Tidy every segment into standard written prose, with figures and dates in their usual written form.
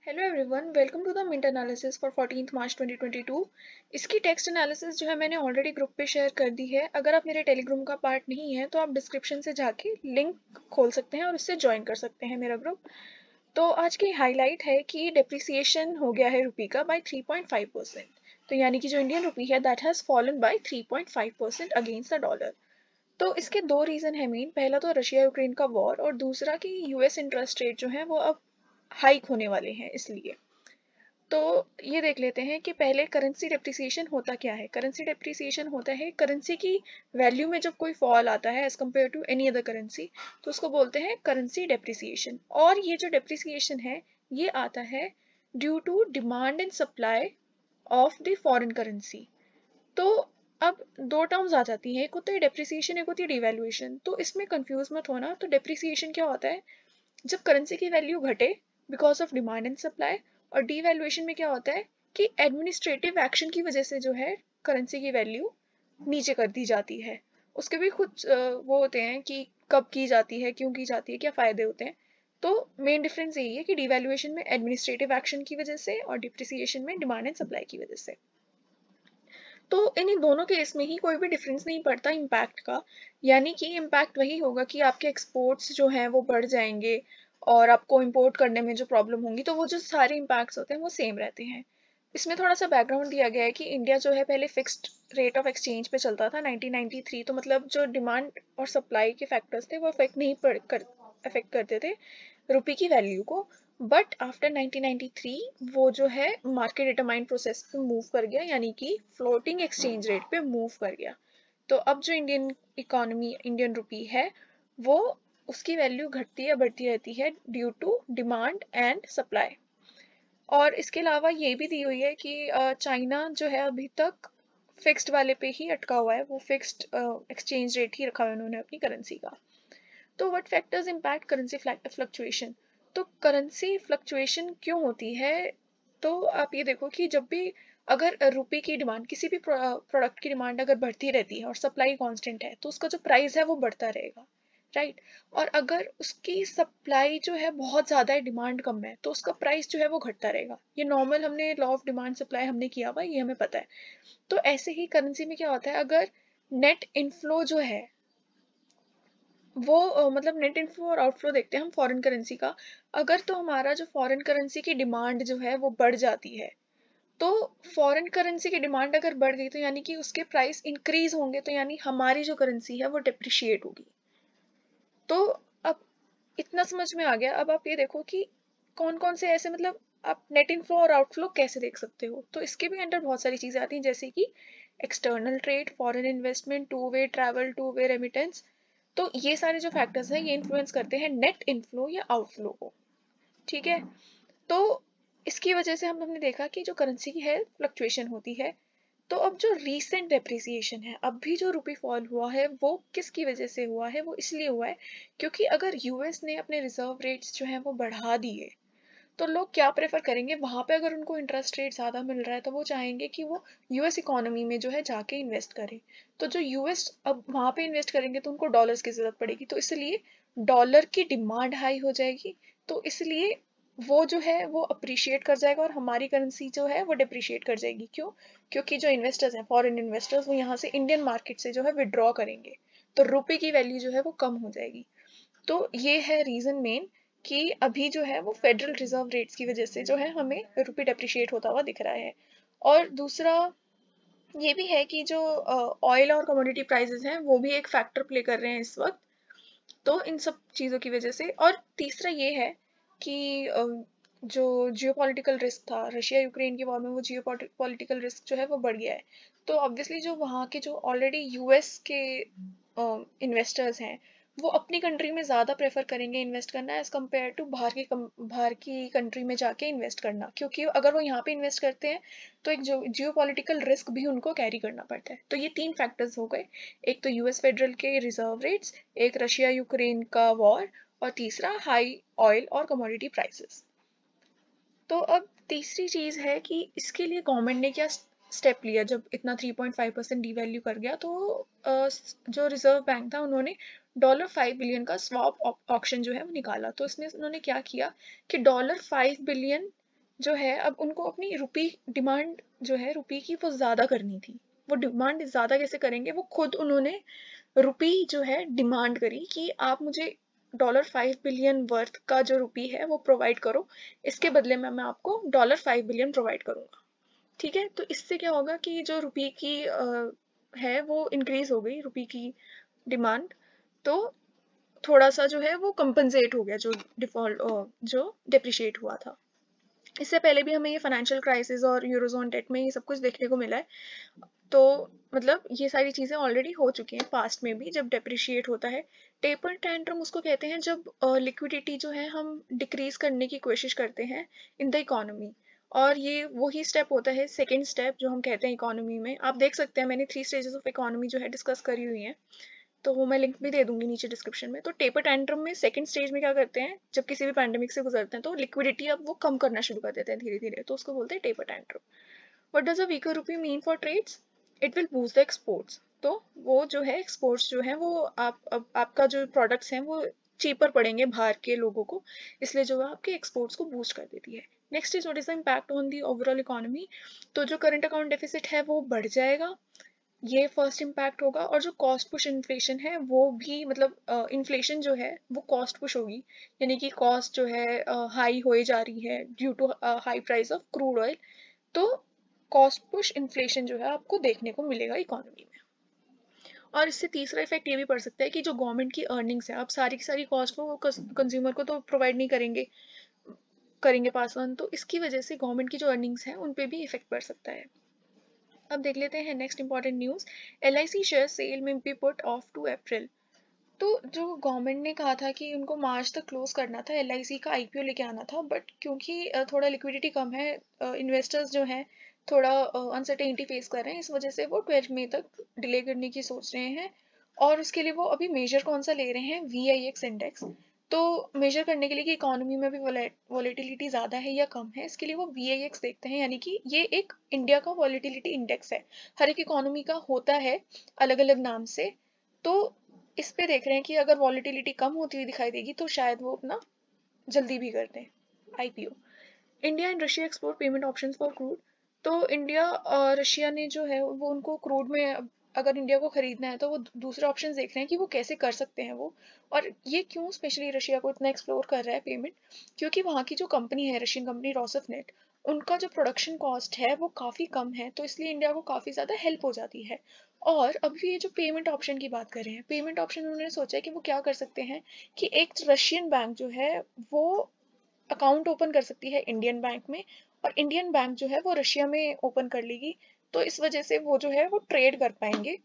Hello everyone, welcome to the mint analysis for 14th March 2022। इसकी text analysis जो है मैंने ऑलरेडी ग्रुप पे शेयर कर दी है। अगर आप मेरे टेलीग्राम का पार्ट नहीं है तो आप डिस्क्रिप्शन से जाके लिंक खोल सकते हैं और उससे ज्वाइन कर सकते हैं मेरा ग्रुप। तो आज की हाईलाइट है कि डेप्रिसिएशन हो गया है रुपी का बाय 3.5%। तो यानी कि जो इंडियन रुपी है that has fallen bye 3.5% against the dollar. तो इसके दो रीज़न है मेन। पहला तो रशिया यूक्रेन का वॉर और दूसरा कि यूएस इंटरेस्ट रेट जो है वो अब हाइक होने वाले हैं इसलिए। तो ये देख लेते हैं कि पहले करेंसी डेप्रिसिएशन होता क्या है। करेंसी डेप्रिसिएशन होता है करेंसी की वैल्यू में जब कोई फॉल आता है as compare to any other currency, तो उसको बोलते हैं करेंसी डेप्रिसिएशन। और ये जो डेप्रिसिएशन है ये आता है due to demand and supply of the foreign currency. तो अब दो टर्म्स आ जाती हैं, एक होता है डेप्रिसिएशन, एक होती है डिवैल्यूएशन। तो इसमें कंफ्यूज मत होना। तो डेप्रिसिएशन क्या होता है? जब करेंसी की वैल्यू घटे because of demand and supply. और डीवैल्यूएशन में क्या होता है कि एडमिनिस्ट्रेटिव एक्शन की वजह से जो है करेंसी की वैल्यू नीचे कर दी जाती है। उसके भी कुछ वो होते हैं कि कब की जाती है, क्यों की जाती है, क्या फ़ायदे होते हैं। तो मेन डिफरेंस यही है कि डीवैल्यूएशन में एडमिनिस्ट्रेटिव एक्शन की वजह से और डिप्रिसिएशन में डिमांड एंड सप्लाई की वजह से। तो इन दोनों केस में ही कोई भी डिफरेंस नहीं पड़ता इम्पैक्ट का। यानी कि इम्पैक्ट वही होगा कि आपके एक्सपोर्ट्स जो हैं वो बढ़ जाएंगे और आपको इंपोर्ट करने में जो प्रॉब्लम होंगी, तो वो जो सारे इम्पैक्ट्स होते हैं वो सेम रहते हैं। इसमें थोड़ा सा बैकग्राउंड दिया गया है कि इंडिया जो है पहले फिक्स्ड रेट ऑफ एक्सचेंज पे चलता था 1993। तो मतलब जो डिमांड और सप्लाई के फैक्टर्स थे वो अफेक्ट करते थे रुपी की वैल्यू को। बट आफ्टर 1993 वो जो है मार्केट डिटरमाइंड प्रोसेस पे मूव कर गया, यानी कि फ्लोटिंग एक्सचेंज रेट पे मूव कर गया। तो अब जो इंडियन इकोनॉमी, इंडियन रुपी है, वो उसकी वैल्यू घटती या बढ़ती रहती है due to demand and supply. और इसके अलावा ये भी दी हुई है कि चाइना जो है अभी तक फिक्स्ड वाले पे ही अटका हुआ है। वो फिक्स्ड एक्सचेंज रेट ही रखा हुआ है उन्होंने अपनी करेंसी का। तो what factors impact currency fluctuation? तो करेंसी फ्लक्चुएशन क्यों होती है? तो आप ये देखो कि जब भी अगर रुपए की डिमांड, किसी भी प्रोडक्ट की डिमांड अगर बढ़ती रहती है और सप्लाई कांस्टेंट है, तो उसका जो प्राइस है वो बढ़ता रहेगा, राइट। और अगर उसकी सप्लाई जो है बहुत ज़्यादा है, डिमांड कम है, तो उसका प्राइस जो है वो घटता रहेगा। ये नॉर्मल, हमने लॉ ऑफ डिमांड सप्लाई हमने किया हुआ, ये हमें पता है। तो ऐसे ही करेंसी में क्या होता है, अगर नेट इनफ्लो जो है वो मतलब नेट इनफ्लो और आउटफ्लो देखते हैं हम फॉरेन करेंसी का। अगर तो हमारा जो फॉरेन करेंसी की डिमांड जो है वो बढ़ जाती है, तो फॉरेन करेंसी की डिमांड अगर बढ़ गई तो यानी कि उसके प्राइस इंक्रीज होंगे, तो यानी हमारी जो करेंसी है वो डिप्रिशिएट होगी। तो अब इतना समझ में आ गया। अब आप ये देखो कि कौन कौन से ऐसे, मतलब आप नेट इनफ्लो और आउटफ्लो कैसे देख सकते हो। तो इसके भी अंडर बहुत सारी चीज़ें आती हैं, जैसे कि external trade, foreign investment, two way travel, two way remittance. तो ये सारे जो फैक्टर्स हैं ये इन्फ्लुएंस करते हैं नेट इनफ्लो या आउटफ्लो को, ठीक है। तो इसकी वजह से हमने देखा कि जो करेंसी की है फ्लक्चुएशन होती है। तो अब जो रीसेंट डेप्रिसिएशन है, अब भी जो रुपी फॉल हुआ है, वो किसकी वजह से हुआ है? वो इसलिए हुआ है क्योंकि अगर यूएस ने अपने रिजर्व रेट्स जो हैं वो बढ़ा दिए, तो लोग क्या प्रेफर करेंगे? वहां पे अगर उनको इंटरेस्ट रेट ज़्यादा मिल रहा है तो वो चाहेंगे कि वो यूएस इकोनॉमी में जो है जाके इन्वेस्ट करें। तो जो यूएस अब वहां पे इन्वेस्ट करेंगे तो उनको डॉलर्स की ज़रूरत पड़ेगी, तो इसलिए डॉलर की डिमांड हाई हो जाएगी। तो इसलिए वो जो है वो अप्रिशिएट कर जाएगा और हमारी करेंसी जो है वो डिप्रिशिएट कर जाएगी। क्यों? क्योंकि जो इन्वेस्टर्स हैं, फॉरेन इन्वेस्टर्स, वो यहाँ से इंडियन मार्केट से जो है विड्रॉ करेंगे, तो रुपए की वैल्यू जो है वो कम हो जाएगी। तो ये है रीज़न मेन कि अभी जो है वो फेडरल रिजर्व रेट्स की वजह से जो है हमें रुपये डेप्रिशिएट होता हुआ दिख रहा है। और दूसरा ये भी है कि जो ऑयल और कमोडिटी प्राइसेस हैं वो भी एक फैक्टर प्ले कर रहे हैं इस वक्त। तो इन सब चीज़ों की वजह से। और तीसरा ये है कि जो जियोपॉलिटिकल रिस्क था रशिया यूक्रेन की वॉर में, वो जियोपॉलिटिकल रिस्क जो है वो बढ़ गया है। तो ऑब्वियसली जो वहाँ के जो ऑलरेडी यूएस के इन्वेस्टर्स हैं, वो अपनी कंट्री में ज़्यादा प्रेफर करेंगे इन्वेस्ट करना एज कम्पेयर टू बाहर की कंट्री में जाके इन्वेस्ट करना। क्योंकि अगर वो यहाँ पे इन्वेस्ट करते हैं तो एक जो जियोपॉलिटिकल रिस्क भी उनको कैरी करना पड़ता है। तो ये तीन फैक्टर्स हो गए, एक तो यूएस फेडरल के रिजर्व रेट्स, एक रशिया यूक्रेन का वॉर, और तीसरा हाई ऑयल और कमोडिटी प्राइसेस। तो अब तीसरी चीज़ है कि इसके लिए गवर्नमेंट ने क्या स्टेप लिया। जब इतना 3.5% डीवैल्यू कर गया, तो जो रिजर्व बैंक था उन्होंने $5 बिलियन का स्वैप ऑक्शन जो है वो निकाला। तो इसमें उन्होंने क्या किया कि $5 बिलियन जो है अब उनको अपनी रुपी डिमांड जो है रुपी की वो ज़्यादा करनी थी। वो डिमांड ज़्यादा कैसे करेंगे, वो खुद उन्होंने रुपी जो है डिमांड करी कि आप मुझे $5 बिलियन वर्थ का जो रुपी है वो प्रोवाइड करो, इसके बदले में मैं आपको $5 बिलियन प्रोवाइड करूंगा। ठीक है, तो इससे क्या होगा कि जो रुपी की है वो इंक्रीज हो गई, रुपी की डिमांड। तो थोड़ा सा जो है वो कंपनसेट हो गया जो डिफॉल्ट जो डिप्रिशिएट हुआ था। इससे पहले भी हमें ये फाइनेंशियल क्राइसिस और यूरोजोन डेट में ये सब कुछ देखने को मिला है। तो मतलब ये सारी चीज़ें ऑलरेडी हो चुकी हैं पास्ट में भी, जब डेप्रिशिएट होता है। टेपर टैंट्रम उसको कहते हैं जब लिक्विडिटी जो है हम डिक्रीज करने की कोशिश करते हैं इन द इकोनॉमी। और ये वही स्टेप होता है, सेकेंड स्टेप जो हम कहते हैं इकोनॉमी में। आप देख सकते हैं मैंने 3 स्टेजेस ऑफ इकोनॉमी जो है डिस्कस करी हुई हैं, तो वो मैं लिंक भी दे दूंगी नीचे डिस्क्रिप्शन में। तो टेपर टैंट्रम में सेकंड स्टेज में क्या करते हैं, जब किसी भी पैंडेमिक से गुजरते हैं तो लिक्विडिटी अब वो कम करना शुरू कर देते हैं धीरे धीरे, तो उसको बोलते हैं taper tantrum. What does a weaker rupee mean for trades? It will boost the exports. तो वो जो है एक्सपोर्ट्स जो है वो आपका जो प्रोडक्ट्स हैं वो चीपर पड़ेंगे बाहर के लोगों को, इसलिए जो है आपके एक्सपोर्ट्स को बूस्ट कर देती है। Next is what is the impact on the overall economy? तो जो करंट अकाउंट डेफिसिट है वो बढ़ जाएगा, ये फर्स्ट इम्पैक्ट होगा। और जो कॉस्ट पुश इन्फ्लेशन है वो भी, मतलब इन्फ्लेशन जो है वो कॉस्ट पुश होगी, यानी कि कॉस्ट जो है हाई हो जा रही है due to high price of crude oil. तो कॉस्ट पुश इन्फ्लेशन जो है आपको देखने को मिलेगा इकोनॉमी में। और इससे तीसरा इफेक्ट ये भी पड़ सकता है कि जो गवर्नमेंट की अर्निंग्स है, अब सारी की सारी कॉस्ट वो कंज्यूमर को तो प्रोवाइड नहीं करेंगे करेंगे पास ऑन, तो इसकी वजह से गवर्नमेंट की जो अर्निंग्स है उन पे भी इफेक्ट पड़ सकता है। अब देख लेते हैं next important news. LIC share sale में be put off to April. तो जो गवर्नमेंट ने कहा था कि उनको मार्च तक क्लोज करना था, LIC का IPO लेके आना था, बट क्योंकि थोड़ा लिक्विडिटी कम है, इन्वेस्टर्स जो हैं थोड़ा अनसर्टेनिटी फेस कर रहे हैं, इस वजह से वो 12 मई तक डिले करने की सोच रहे हैं। और उसके लिए वो अभी मेजर कौन सा ले रहे हैं, VIX इंडेक्स। तो मेजर करने के लिए कि इकोनॉमी में भी वॉलेटिलिटी ज़्यादा है या कम है, इसके लिए वो VIX देखते हैं, यानी कि ये एक इंडिया का वॉलेटिलिटी इंडेक्स है। हर एक इकोनॉमी का होता है अलग अलग नाम से। तो इस पे देख रहे हैं कि अगर वॉलेटिलिटी कम होती हुई दिखाई देगी तो शायद वो अपना जल्दी भी कर दें IPO। India and Russia explore payment options for crude. तो इंडिया और रशिया ने जो है वो उनको क्रूड में अगर इंडिया को खरीदना है तो वो दूसरे ऑप्शन देख रहे हैं कि वो कैसे कर सकते हैं वो। और ये क्यों स्पेशली रशिया को इतना एक्सप्लोर कर रहा है पेमेंट, क्योंकि वहाँ की जो कंपनी है रशियन कंपनी रोसफनेट, उनका जो प्रोडक्शन कॉस्ट है वो काफ़ी कम है, तो इसलिए इंडिया को काफ़ी ज़्यादा हेल्प हो जाती है। और अभी ये जो पेमेंट ऑप्शन की बात कर रहे हैं, पेमेंट ऑप्शन उन्होंने सोचा है कि वो क्या कर सकते हैं कि एक रशियन बैंक जो है वो अकाउंट ओपन कर सकती है इंडियन बैंक में, और इंडियन बैंक जो है वो रशिया में ओपन कर लेगी। तो इस वजह से वो जो है वो ट्रेड कर पाएंगे,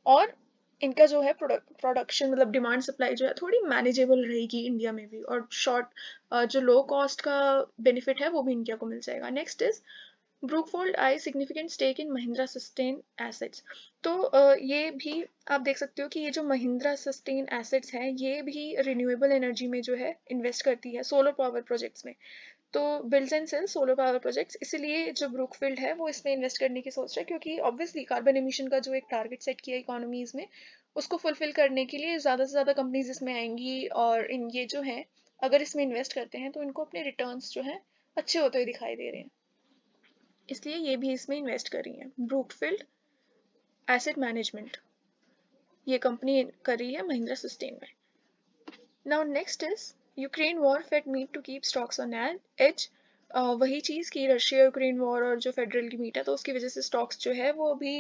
और इनका जो है प्रोडक्शन मतलब डिमांड सप्लाई जो है थोड़ी मैनेजेबल रहेगी इंडिया में भी, और शॉर्ट जो लो कॉस्ट का बेनिफिट है वो भी इंडिया को मिल जाएगा। Next is Brookfield I significant stake in Mahindra Susten assets. तो ये भी आप देख सकते हो कि ये जो महिंद्रा सस्टेन एसेट्स हैं ये भी रिन्यूएबल एनर्जी में जो है इन्वेस्ट करती है, सोलर पावर प्रोजेक्ट्स में। तो builds and sells solar power projects, इसीलिए जो ब्रूकफील्ड है वो इसमें इन्वेस्ट करने की सोच रहा है, क्योंकि ऑब्वियसली कार्बन एमिशन का जो एक टारगेट सेट किया इकोनॉमीज में, उसको फुलफिल करने के लिए ज़्यादा से ज़्यादा कंपनीज इसमें आएंगी, और इन ये जो है अगर इसमें इन्वेस्ट करते हैं तो इनको अपने रिटर्न्स जो है अच्छे होते हुए दिखाई दे रहे हैं, इसलिए ये भी इसमें इन्वेस्ट कर रही है। ब्रूकफील्ड एसेट मैनेजमेंट ये कंपनी कर रही है महिंद्रा सस्टेन में। Now next is Ukraine war Fed meet to keep stocks on edge. वही चीज़ कि रशिया यूक्रेन वॉर और जो फेडरल की मीट है तो उसकी वजह से स्टॉक्स जो है वो अभी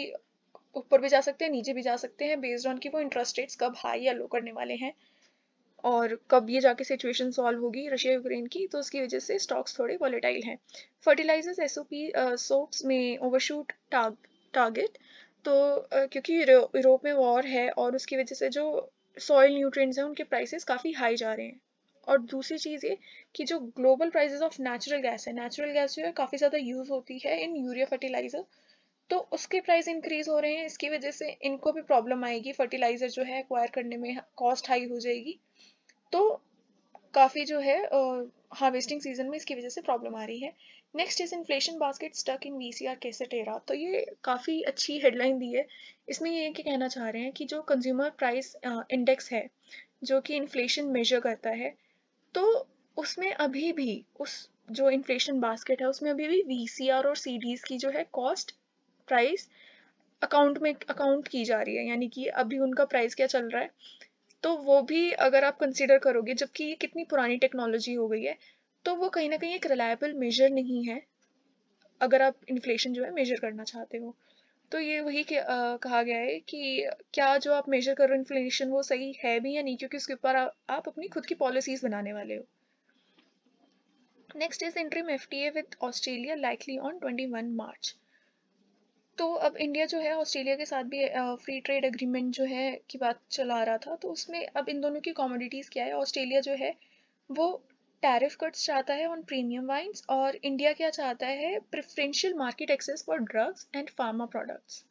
ऊपर भी जा सकते हैं नीचे भी जा सकते हैं, बेस्ड ऑन कि वो इंटरेस्ट रेट्स कब हाई या लो करने वाले हैं, और कब ये जाके सिचुएशन सॉल्व होगी रशिया यूक्रेन की, तो उसकी वजह से स्टॉक्स थोड़े वॉलेटाइल हैं। फर्टिलाइजर्स SOP सोप्स में ओवरशूट टारगेट। तो क्योंकि यूरोप में वॉर है और उसकी वजह से जो सॉइल न्यूट्रिएंट्स हैं उनके प्राइसेस काफ़ी हाई जा रहे हैं। और दूसरी चीज़ ये कि जो global prices of natural gas है, नेचुरल गैस जो है काफ़ी ज़्यादा यूज़ होती है इन यूरिया फर्टिलाइजर, तो उसके प्राइस इंक्रीज हो रहे हैं, इसकी वजह से इनको भी प्रॉब्लम आएगी, फर्टिलाइजर जो है एक्वायर करने में कॉस्ट हाई हो जाएगी। तो काफ़ी जो है हार्वेस्टिंग सीजन में इसकी वजह से प्रॉब्लम आ रही है। Next is inflation basket stuck in VCR कैसे टेरा। तो ये काफ़ी अच्छी हेडलाइन दी है। इसमें ये क्या कहना चाह रहे हैं कि जो कंज्यूमर प्राइस इंडेक्स है जो कि इन्फ्लेशन मेजर करता है, तो उसमें अभी भी जो इन्फ्लेशन बास्केट है उसमें अभी भी VCR और CDs की जो है कॉस्ट प्राइस अकाउंट की जा रही है, यानी कि अभी उनका प्राइस क्या चल रहा है, तो वो भी अगर आप कंसिडर करोगे, जबकि ये कितनी पुरानी टेक्नोलॉजी हो गई है, तो वो कहीं ना कहीं एक रिलायबल मेजर नहीं है अगर आप इन्फ्लेशन जो है मेजर करना चाहते हो। तो ये वही कहा गया है कि क्या जो आप मेजर कर रहे हो इन्फ्लेशन वो सही है भी या नहीं, क्योंकि उसके ऊपर आप अपनी खुद की पॉलिसीज बनाने वाले हो। Next is interim FTA with Australia likely on 21 मार्च। तो अब इंडिया जो है ऑस्ट्रेलिया के साथ भी फ्री ट्रेड एग्रीमेंट जो है की बात चला रहा था, तो उसमें अब इन दोनों की कमोडिटीज क्या है, ऑस्ट्रेलिया जो है वो टैरिफ कट्स चाहता है ऑन प्रीमियम वाइन्स, और इंडिया क्या चाहता है, preferential market access for drugs and pharma products.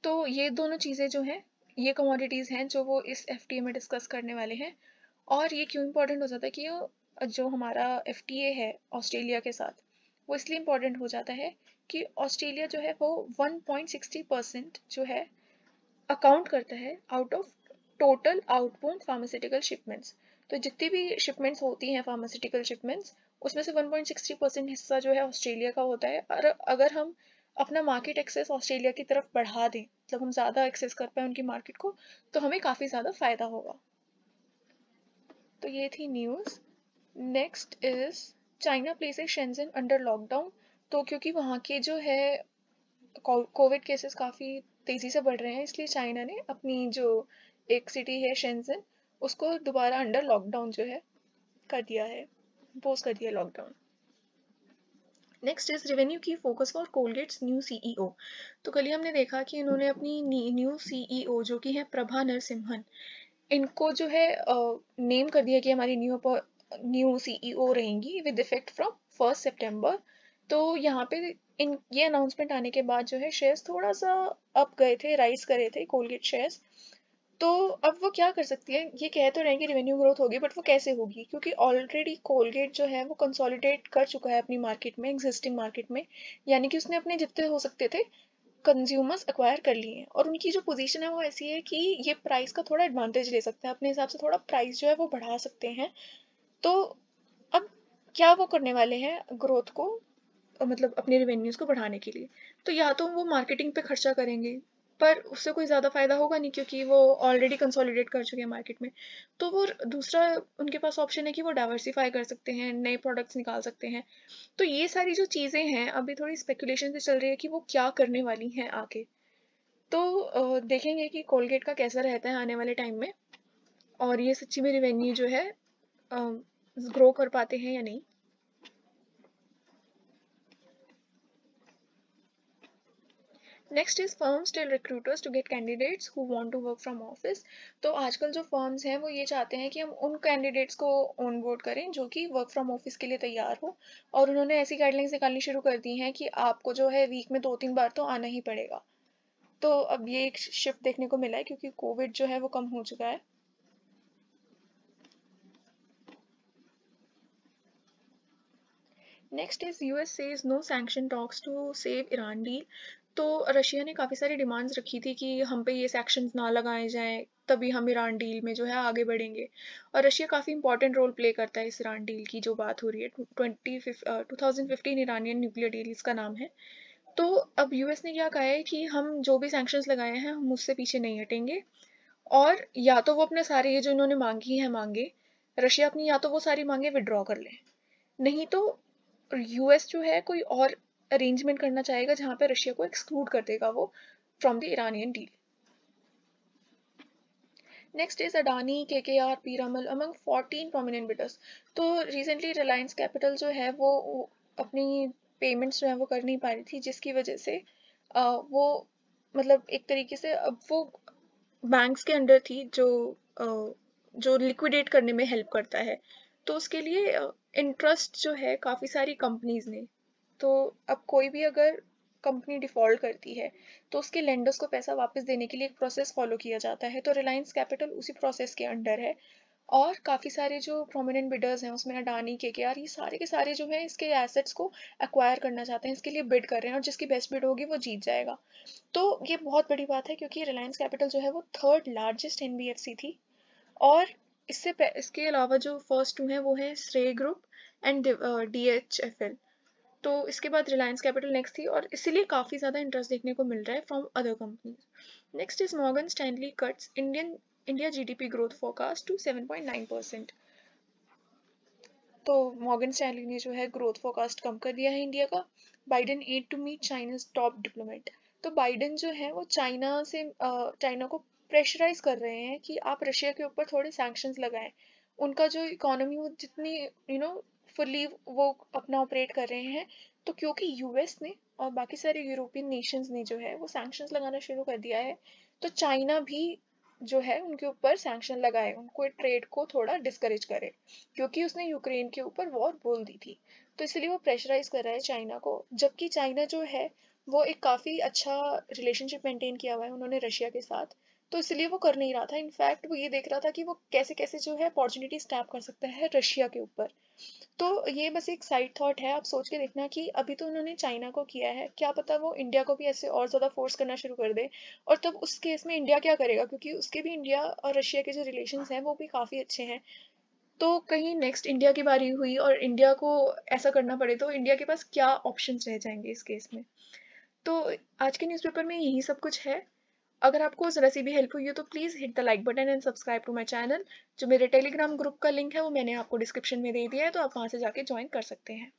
तो ये दोनों चीज़ें जो हैं, ये कमोडिटीज़ हैं जो वो इस FTA में डिस्कस करने वाले हैं। और ये क्यों इम्पोर्टेंट हो जाता है कि जो हमारा FTA है ऑस्ट्रेलिया के साथ, वो इसलिए इम्पोर्टेंट हो जाता है कि ऑस्ट्रेलिया जो है वो 1.60% जो है अकाउंट करता है out of total outbound pharmaceutical shipments. तो जितनी भी शिपमेंट्स होती हैं फार्मास्यूटिकल शिपमेंट्स, उसमें से 1.60% हिस्सा जो है ऑस्ट्रेलिया का होता है। और अगर हम अपना मार्केट एक्सेस ऑस्ट्रेलिया की तरफ बढ़ा दें, मतलब हम ज़्यादा एक्सेस कर पाए उनकी मार्केट को, तो हमें काफ़ी ज़्यादा फ़ायदा होगा। तो ये थी news. Next is China places Shenzhen under lockdown. तो क्योंकि वहाँ के जो है कोविड केसेस काफ़ी तेज़ी से बढ़ रहे हैं, इसलिए चाइना ने अपनी जो एक सिटी है शेंजन, उसको दोबारा अंडर लॉकडाउन जो है कर दिया है, इम्पोज कर दिया लॉकडाउन। नेक्स्ट इज रेवेन्यू की फोकस फॉर कोलगेट्स न्यू CEO। तो कल ही हमने देखा कि इन्होंने अपनी न्यू CEO जो कि है प्रभा नरसिम्हन, इनको जो है नेम कर दिया कि हमारी न्यू CEO रहेंगी विद इफेक्ट फ्रॉम 1 सितंबर। तो यहाँ पे ये अनाउंसमेंट आने के बाद जो है शेयर्स थोड़ा सा अप गए थे, राइज करे थे कोलगेट शेयर्स। तो अब वो क्या कर सकती है, ये कह तो रहे हैं कि रेवेन्यू ग्रोथ होगी, बट वो कैसे होगी, क्योंकि ऑलरेडी कोलगेट जो है वो कंसोलिडेट कर चुका है अपनी मार्केट में, एग्जिस्टिंग मार्केट में, यानी कि उसने अपने जितने हो सकते थे कंज्यूमर्स एक्वायर कर लिए हैं, और उनकी जो पोजीशन है वो ऐसी है कि ये प्राइस का थोड़ा एडवांटेज ले सकते हैं, अपने हिसाब से थोड़ा प्राइस जो है वो बढ़ा सकते हैं। तो अब क्या वो करने वाले हैं ग्रोथ को, मतलब अपने रेवेन्यूज को बढ़ाने के लिए, तो या तो वो मार्केटिंग पे खर्चा करेंगे, पर उससे कोई ज़्यादा फायदा होगा नहीं क्योंकि वो ऑलरेडी कंसोलिडेट कर चुके हैं मार्केट में। तो वो दूसरा उनके पास ऑप्शन है कि वो डाइवर्सिफाई कर सकते हैं, नए प्रोडक्ट्स निकाल सकते हैं। तो ये सारी जो चीज़ें हैं अभी थोड़ी स्पेकुलेशन से चल रही है कि वो क्या करने वाली हैं आगे। तो देखेंगे कि कोलगेट का कैसा रहता है आने वाले टाइम में, और ये सच्ची में रिवेन्यू जो है ग्रो कर पाते हैं या नहीं। Next is firms tell recruiters to get candidates who want to work from office. तो आजकल जो फर्म्स हैं वो ये चाहते हैं कि हम उन कैंडिडेट्स को ऑन बोर्ड करें जो कि वर्क फ्रॉम ऑफिस के लिए तैयार हो, और उन्होंने ऐसी गाइडलाइंस निकालनी शुरू कर दी हैं कि आपको जो है वीक में 2-3 बार तो आना ही पड़ेगा। तो अब ये एक शिफ्ट देखने को मिला है क्योंकि कोविड जो है वो कम हो चुका है। Next is US says no sanction talks to save Iran deal. तो रशिया ने काफ़ी सारी डिमांड्स रखी थी कि हम पे ये सैक्शंस ना लगाए जाएं, तभी हम ईरान डील में जो है आगे बढ़ेंगे। और रशिया काफ़ी इंपॉर्टेंट रोल प्ले करता है इस ईरान डील की जो बात हो रही है, 2015 ईरानियन न्यूक्लियर डील इसका नाम है। तो अब US ने क्या कहा है कि हम जो भी सैंक्शंस लगाए हैं हम उससे पीछे नहीं हटेंगे, और या तो वो अपने सारे ये जो इन्होंने मांगी है मांगे, रशिया अपनी या तो वो सारी मांगे विड्रॉ कर ले, नहीं तो US जो है कोई और अरेंजमेंट करना चाहेगा जहां पे रशिया को एक्सक्लूड कर देगा वो from the Iranian deal. Next is Adani, KKR, Piramal among 14 prominent bidders. तो रिसेंटली रिलायंस कैपिटल जो है वो अपनी पेमेंट्स जो है वो कर नहीं पा रही थी, जिसकी वजह से वो मतलब एक तरीके से अब वो बैंक्स के अंडर थी जो लिक्विडेट करने में हेल्प करता है। तो उसके लिए इंटरेस्ट जो है काफ़ी सारी कंपनीज ने, तो अब कोई भी अगर कंपनी डिफॉल्ट करती है तो उसके लेंडर्स को पैसा वापस देने के लिए एक प्रोसेस फॉलो किया जाता है, तो रिलायंस कैपिटल उसी प्रोसेस के अंडर है। और काफ़ी सारे जो प्रोमिनेंट बिडर्स हैं उसमें अडानी, KKR, ये सारे के सारे जो हैं इसके एसेट्स को एक्वायर करना चाहते हैं, इसके लिए बिड कर रहे हैं, और जिसकी बेस्ट बिड होगी वो जीत जाएगा। तो ये बहुत बड़ी बात है क्योंकि रिलायंस कैपिटल जो है वो थर्ड लार्जेस्ट NBFC थी। और इसके अलावा जो फर्स्ट टू हैं वो है श्रेय ग्रुप, एंड DHFL। तो इसके बाद रिलायंस कैपिटल नेक्स्ट थी, और इसीलिए काफ़ी ज़्यादा इंटरेस्ट देखने को मिल रहा है from other companies. Next is Morgan Stanley cuts India GDP growth forecast to 7.9%। तो मॉर्गन स्टैनली ने जो है ग्रोथ फोरकास्ट कम कर दिया है इंडिया का। Biden aide to meet China's top diplomat. तो बाइडेन जो है वो चाइना को प्रेशराइज कर रहे हैं कि आप रशिया के ऊपर थोड़े सैंक्शंस लगाएं। उनका जो इकोनॉमी वो जितनी फुल्ली वो अपना ऑपरेट कर रहे हैं, तो क्योंकि यूएस ने और बाकी सारे यूरोपियन नेशंस ने जो है वो सैंक्शंस लगाना शुरू कर दिया है, तो चाइना भी जो है उनके ऊपर सैंक्शन लगाए, उनको ट्रेड को थोड़ा डिस्करेज करे, क्योंकि उसने यूक्रेन के ऊपर वॉर बोल दी थी। तो इसलिए वो प्रेशराइज कर रहा है चाइना को, जबकि चाइना जो है वो एक काफ़ी अच्छा रिलेशनशिप मेंटेन किया हुआ है उन्होंने रशिया के साथ। तो इसलिए वो कर नहीं रहा था, इनफैक्ट वो ये देख रहा था कि वो कैसे कैसे जो है अपॉर्चुनिटीज टैप कर सकता है रशिया के ऊपर। तो ये बस एक साइड थॉट है, आप सोच के देखना कि अभी तो उन्होंने चाइना को किया है, क्या पता वो इंडिया को भी ऐसे और ज़्यादा फोर्स करना शुरू कर दे। और तब उस केस में इंडिया क्या करेगा, क्योंकि उसके भी इंडिया और रशिया के जो रिलेशंस हैं वो भी काफ़ी अच्छे हैं। तो कहीं नेक्स्ट इंडिया की बारी हुई और इंडिया को ऐसा करना पड़े, तो इंडिया के पास क्या ऑप्शंस रह जाएंगे इस केस में। तो आज के न्यूज़पेपर में यही सब कुछ है। अगर आपको ज़रा सी भी हेल्प हुई हो तो please hit the like button and subscribe to my channel. जो मेरे टेलीग्राम ग्रुप का लिंक है वो मैंने आपको डिस्क्रिप्शन में दे दिया है, तो आप वहाँ से जाके ज्वाइन कर सकते हैं।